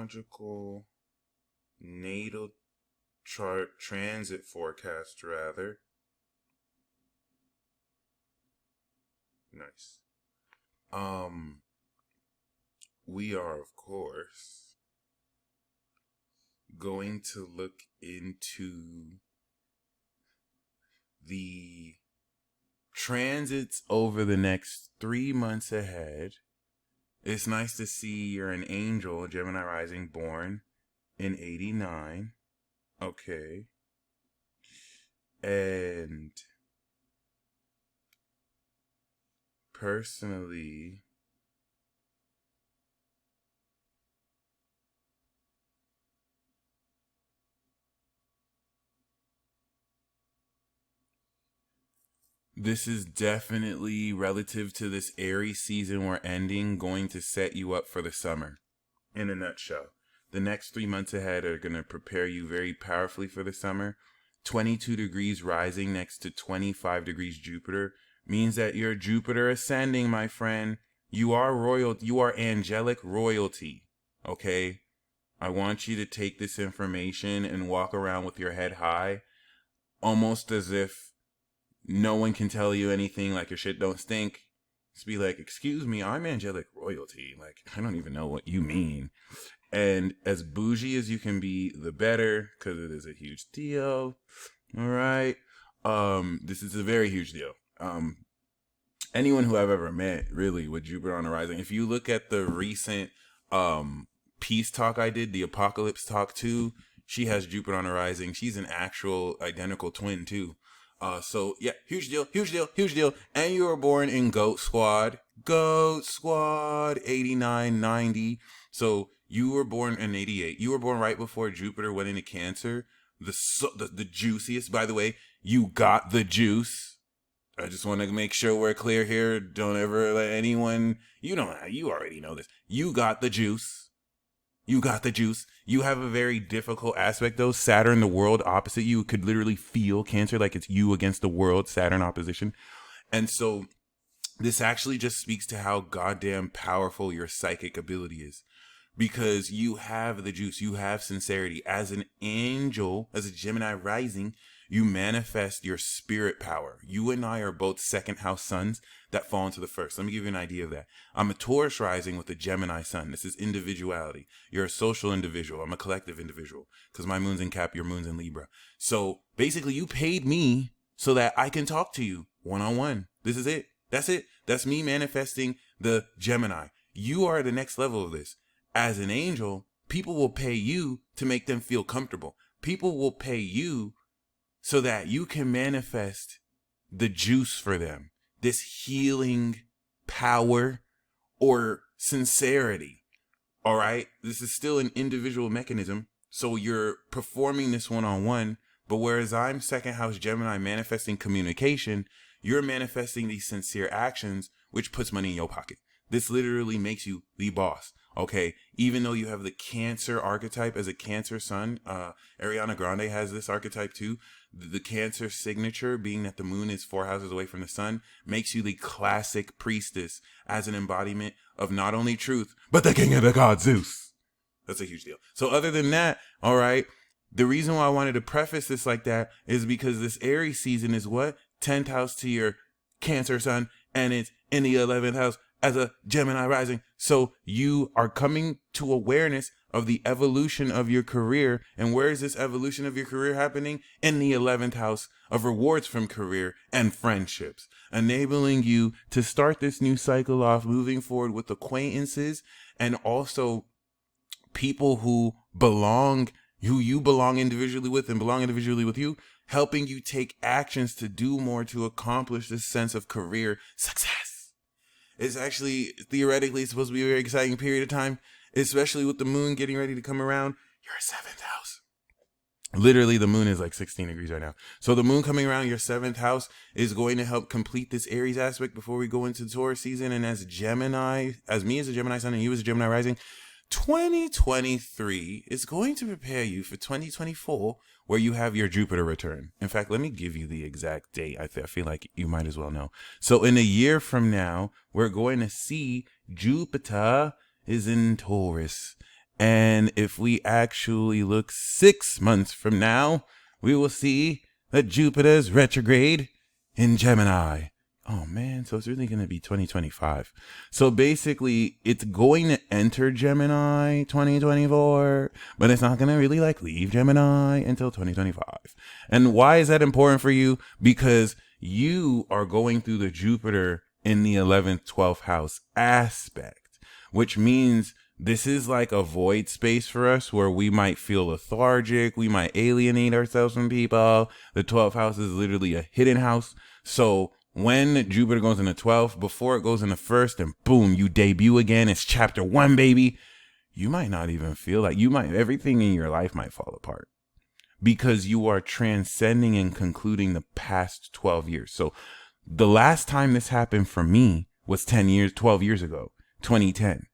astrological natal chart transit forecast, rather. Nice. We are, of course, going to look into the transits over the next 3 months ahead. It's nice to see you're an angel, Gemini rising, born in 89. Okay. And personally, this is definitely, relative to this Aries season we're ending, going to set you up for the summer. In a nutshell, the next 3 months ahead are going to prepare you very powerfully for the summer. 22 degrees rising next to 25 degrees Jupiter means that you're Jupiter ascending, my friend. You are royal. You are angelic royalty. Okay? I want you to take this information and walk around with your head high, almost as if no one can tell you anything, like your shit don't stink. Just be like, excuse me, I'm angelic royalty. Like, I don't even know what you mean. And as bougie as you can be, the better, because it is a huge deal. All right. This is a very huge deal. Anyone who I've ever met, really, with Jupiter on the rising, if you look at the recent peace talk I did, the Apocalypse Talk 2, she has Jupiter on the rising. She's an actual identical twin, too. So yeah, huge deal. And you were born in Goat Squad 89, 90. So you were born in 88. You were born right before Jupiter went into Cancer. The juiciest, by the way, you got the juice. I just want to make sure we're clear here. Don't ever let anyone, you already know this. You got the juice. You got the juice. You have a very difficult aspect, though. Saturn, the world opposite you, could literally feel Cancer like it's you against the world, Saturn opposition. And so this actually just speaks to how goddamn powerful your psychic ability is. Because you have the juice. You have sincerity. As an angel, as a Gemini rising, you manifest your spirit power. You and I are both second house suns that fall into the first. Let me give you an idea of that. I'm a Taurus rising with a Gemini sun. This is individuality. You're a social individual. I'm a collective individual because my moon's in Cap, your moon's in Libra. So basically you paid me so that I can talk to you one-on-one. This is it. That's it. That's me manifesting the Gemini. You are the next level of this. As an angel, people will pay you to make them feel comfortable. People will pay you so that you can manifest the juice for them. This healing power or sincerity. All right? This is still an individual mechanism. So you're performing this one-on-one. But whereas I'm second house Gemini manifesting communication, you're manifesting these sincere actions, which puts money in your pocket. This literally makes you the boss. Okay, even though you have the Cancer archetype as a Cancer sun, Ariana Grande has this archetype too. The Cancer signature, being that the moon is 4 houses away from the sun, makes you the classic priestess as an embodiment of not only truth, but the king of the gods, Zeus. That's a huge deal. So other than that, all right, the reason why I wanted to preface this like that is because this Aries season is what? 10th house to your Cancer sun, and it's in the 11th house as a Gemini rising. So you are coming to awareness of the evolution of your career. And where is this evolution of your career happening? In the 11th house of rewards from career and friendships, enabling you to start this new cycle off moving forward with acquaintances and also people who you belong individually with and belong individually with you, helping you take actions to do more to accomplish this sense of career success. It's actually theoretically supposed to be a very exciting period of time, especially with the moon getting ready to come around your 7th house. Literally, the moon is like 16 degrees right now. So the moon coming around your 7th house is going to help complete this Aries aspect before we go into Taurus season. And as Gemini, as me as a Gemini sun and you as a Gemini rising, 2023 is going to prepare you for 2024, where you have your Jupiter return. In fact, let me give you the exact date. I feel like you might as well know. So in a year from now, we're going to see Jupiter is in Taurus. And if we actually look 6 months from now, we will see that Jupiter's retrograde in Gemini. Oh man, so it's really going to be 2025. So basically, it's going to enter Gemini 2024, but it's not going to really like leave Gemini until 2025. And why is that important for you? Because you are going through the Jupiter in the 11th, 12th house aspect, which means this is like a void space for us where we might feel lethargic. We might alienate ourselves from people. The 12th house is literally a hidden house. So when Jupiter goes in the 12th, before it goes in the first, and boom, you debut again. It's chapter 1, baby. You might not even feel like everything in your life might fall apart because you are transcending and concluding the past 12 years. So the last time this happened for me was 12 years ago, 2010,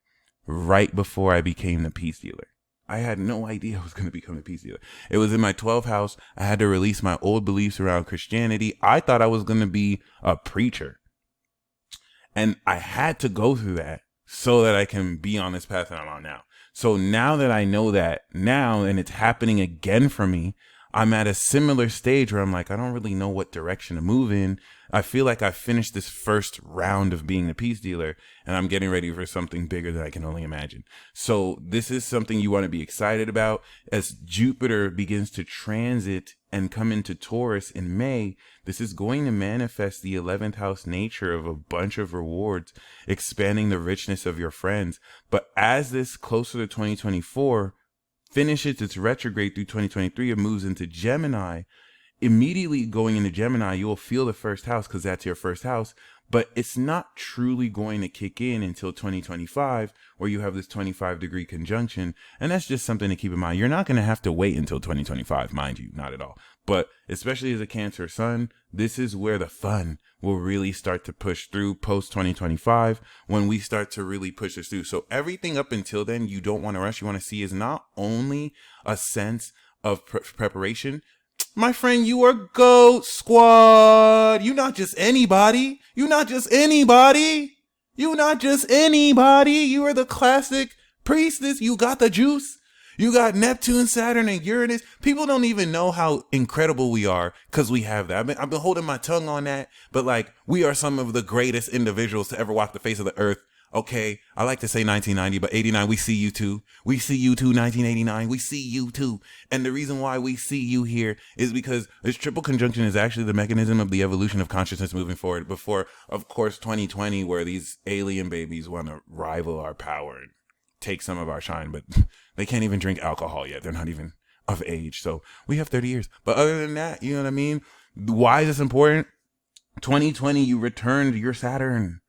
right before I became the peace dealer. I had no idea I was going to become a peace dealer. It was in my 12th house. I had to release my old beliefs around Christianity. I thought I was going to be a preacher. And I had to go through that so that I can be on this path that I'm on now. So now that I know that now, and it's happening again for me, I'm at a similar stage where I'm like, I don't really know what direction to move in. I feel like I finished this first round of being the peace dealer and I'm getting ready for something bigger than I can only imagine. So this is something you want to be excited about. As Jupiter begins to transit and come into Taurus in May, this is going to manifest the 11th house nature of a bunch of rewards, expanding the richness of your friends. But as this closer to 2024 finishes its retrograde through 2023 and moves into Gemini, immediately going into Gemini, you'll feel the first house because that's your first house, but it's not truly going to kick in until 2025, where you have this 25-degree conjunction. And that's just something to keep in mind. You're not going to have to wait until 2025, mind you, not at all. But especially as a Cancer sun, this is where the fun will really start to push through post 2025, when we start to really push this through. So everything up until then, you don't want to rush. You want to see is not only a sense of preparation. My friend, you are GOAT Squad. You not just anybody. You not just anybody. You not just anybody. You are the classic priestess. You got the juice. You got Neptune, Saturn, and Uranus. People don't even know how incredible we are because we have that. I've been holding my tongue on that, but like, we are some of the greatest individuals to ever walk the face of the earth. Okay, I like to say 1990, but 89, we see you too. We see you too, 1989. We see you too. And the reason why we see you here is because this triple conjunction is actually the mechanism of the evolution of consciousness moving forward. Before, of course, 2020, where these alien babies want to rival our power and take some of our shine, but they can't even drink alcohol yet. They're not even of age. So we have 30 years. But other than that, you know what I mean? Why is this important? 2020, you returned your Saturn.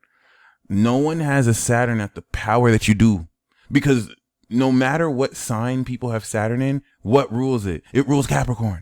No one has a Saturn at the power that you do, because no matter what sign people have Saturn in, what rules it? It rules Capricorn.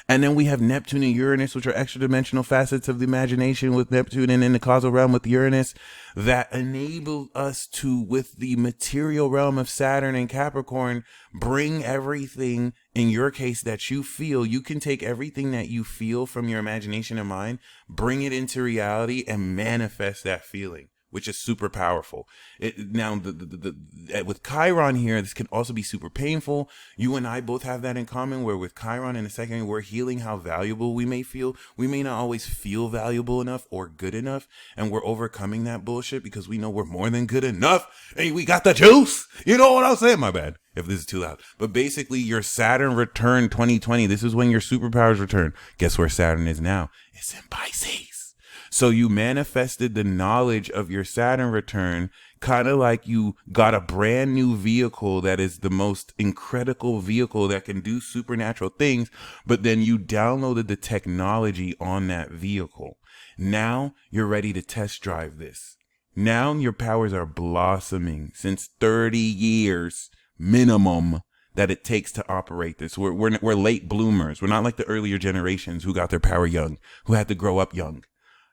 And then we have Neptune and Uranus, which are extra dimensional facets of the imagination with Neptune, and in the causal realm with Uranus, that enable us to, with the material realm of Saturn and Capricorn, bring everything, in your case, that you feel. You can take everything that you feel from your imagination and mind, bring it into reality, and manifest that feeling, which is super powerful. Now, with Chiron here, this can also be super painful. You and I both have that in common, where with Chiron in a second, we're healing how valuable we may feel. We may not always feel valuable enough or good enough, and we're overcoming that bullshit because we know we're more than good enough. Hey, we got the juice. You know what I'm saying? My bad if this is too loud. But basically, your Saturn return 2020. This is when your superpowers return. Guess where Saturn is now? It's in Pisces. So you manifested the knowledge of your Saturn return, kind of like you got a brand new vehicle that is the most incredible vehicle that can do supernatural things, but then you downloaded the technology on that vehicle. Now you're ready to test drive this. Now your powers are blossoming since 30 years minimum that it takes to operate this. We're late bloomers. We're not like the earlier generations who got their power young, who had to grow up young.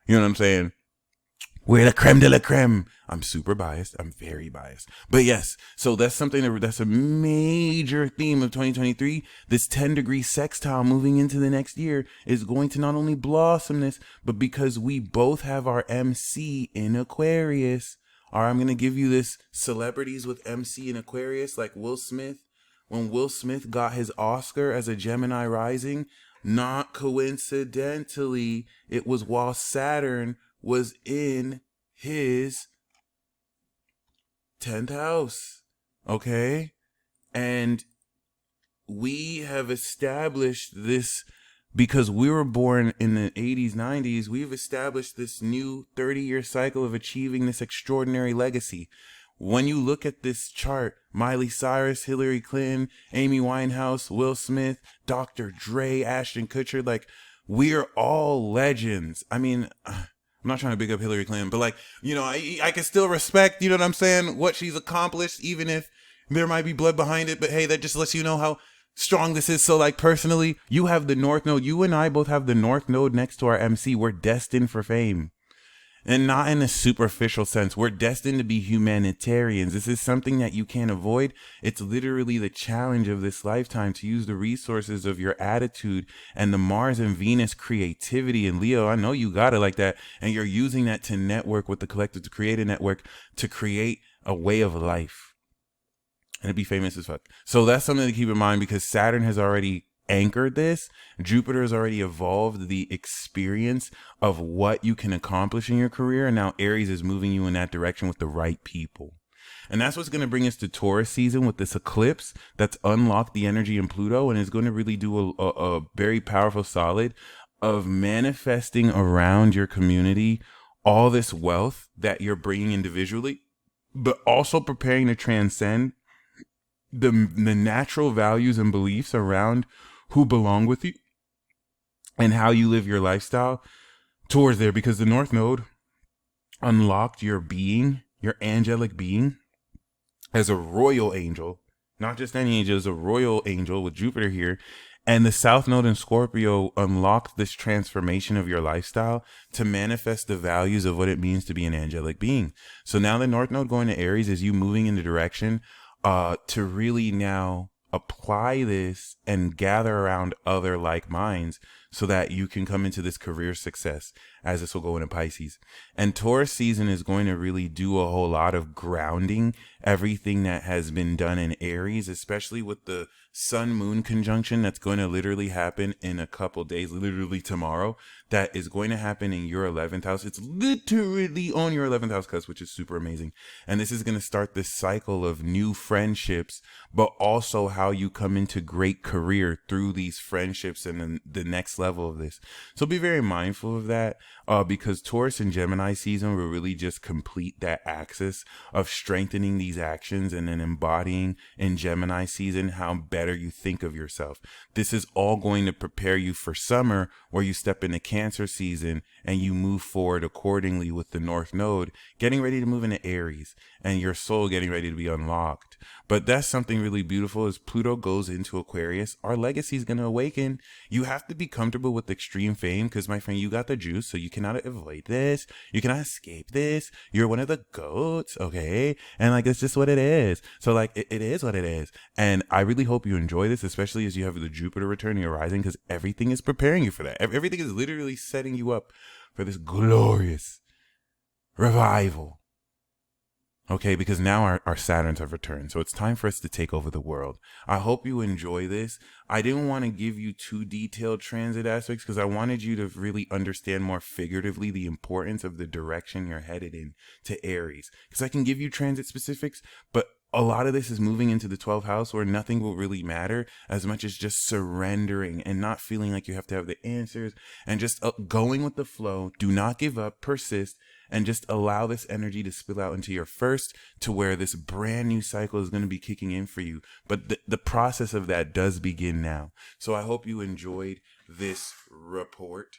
You know what I'm saying? We're the creme de la creme. I'm super biased. I'm very biased. But yes, so that's something that's a major theme of 2023. This 10-degree sextile moving into the next year is going to not only blossom this, but because we both have our MC in Aquarius, Or I'm going to give you this celebrities with MC in Aquarius, like Will Smith. When Will Smith got his Oscar as a Gemini rising, not coincidentally, it was while Saturn was in his 10th house. Okay? And we have established this because we were born in the 80s, 90s. We've established this new 30-year cycle of achieving this extraordinary legacy. When you look at this chart, Miley Cyrus, Hillary Clinton, Amy Winehouse, Will Smith, Dr. Dre, Ashton Kutcher, like, we are all legends. I mean, I'm not trying to big up Hillary Clinton, but like, you know, I can still respect, you know what I'm saying, what she's accomplished, even if there might be blood behind it. But hey, that just lets you know how strong this is. So like, personally, you have the North Node. You and I both have the North Node next to our MC. We're destined for fame. And not in a superficial sense. We're destined to be humanitarians. This is something that you can't avoid. It's literally the challenge of this lifetime to use the resources of your attitude and the Mars and Venus creativity. And Leo, I know you got it like that. And you're using that to network with the collective, to create a network, to create a way of life. And to be famous as fuck. So that's something to keep in mind, because Saturn has already anchored this. Jupiter has already evolved the experience of what you can accomplish in your career, and now Aries is moving you in that direction with the right people. And that's what's going to bring us to Taurus season with this eclipse that's unlocked the energy in Pluto, and is going to really do a very powerful solid of manifesting around your community all this wealth that you're bringing individually, but also preparing to transcend the natural values and beliefs around who belong with you and how you live your lifestyle towards there. Because the North Node unlocked your being, your angelic being, as a royal angel, not just any angel, as a royal angel with Jupiter here. And the South Node in Scorpio unlocked this transformation of your lifestyle to manifest the values of what it means to be an angelic being. So now the North Node going to Aries is you moving in the direction to really now apply this and gather around other like minds so that you can come into this career success, as this will go into Pisces. And Taurus season is going to really do a whole lot of grounding everything that has been done in Aries, especially with the Sun Moon conjunction that's going to literally happen in a couple days, literally tomorrow, that is going to happen in your 11th house. It's literally on your 11th house cusp, which is super amazing. And this is going to start this cycle of new friendships, but also how you come into great career through these friendships and the next level of this. So be very mindful of that, because Taurus and Gemini season will really just complete that axis of strengthening these actions and then embodying in Gemini season how better you think of yourself. This is all going to prepare you for summer, where you step into Cancer season and you move forward accordingly with the North Node getting ready to move into Aries and your soul getting ready to be unlocked. But that's something really beautiful. As Pluto goes into Aquarius, our legacy is going to awaken. You have to be comfortable with extreme fame, because my friend, you got the juice, so you cannot avoid this. You cannot escape this. You're one of the goats, okay? And like, it's just what it is. So like, it is what it is. And I really hope you enjoy this, especially as you have the Jupiter return in your rising, because everything is preparing you for that. Everything is literally setting you up for this glorious revival. Okay, because now our Saturns have returned. So it's time for us to take over the world. I hope you enjoy this. I didn't want to give you too detailed transit aspects, because I wanted you to really understand more figuratively the importance of the direction you're headed in to Aries. Because I can give you transit specifics, but a lot of this is moving into the 12th house, where nothing will really matter as much as just surrendering and not feeling like you have to have the answers, and just going with the flow. Do not give up, persist, and just allow this energy to spill out into your first, to where this brand new cycle is going to be kicking in for you. But the process of that does begin now. So I hope you enjoyed this report.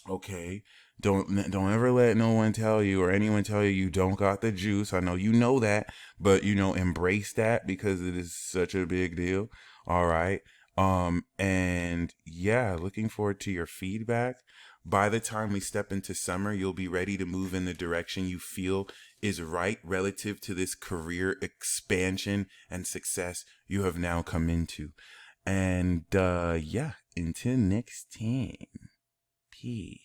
Okay. Don't ever let no one tell you, or anyone tell you, you don't got the juice. I know you know that, but embrace that, because it is such a big deal. All right. And yeah, looking forward to your feedback. By the time we step into summer, you'll be ready to move in the direction you feel is right relative to this career expansion and success you have now come into. And yeah, until next time, peace.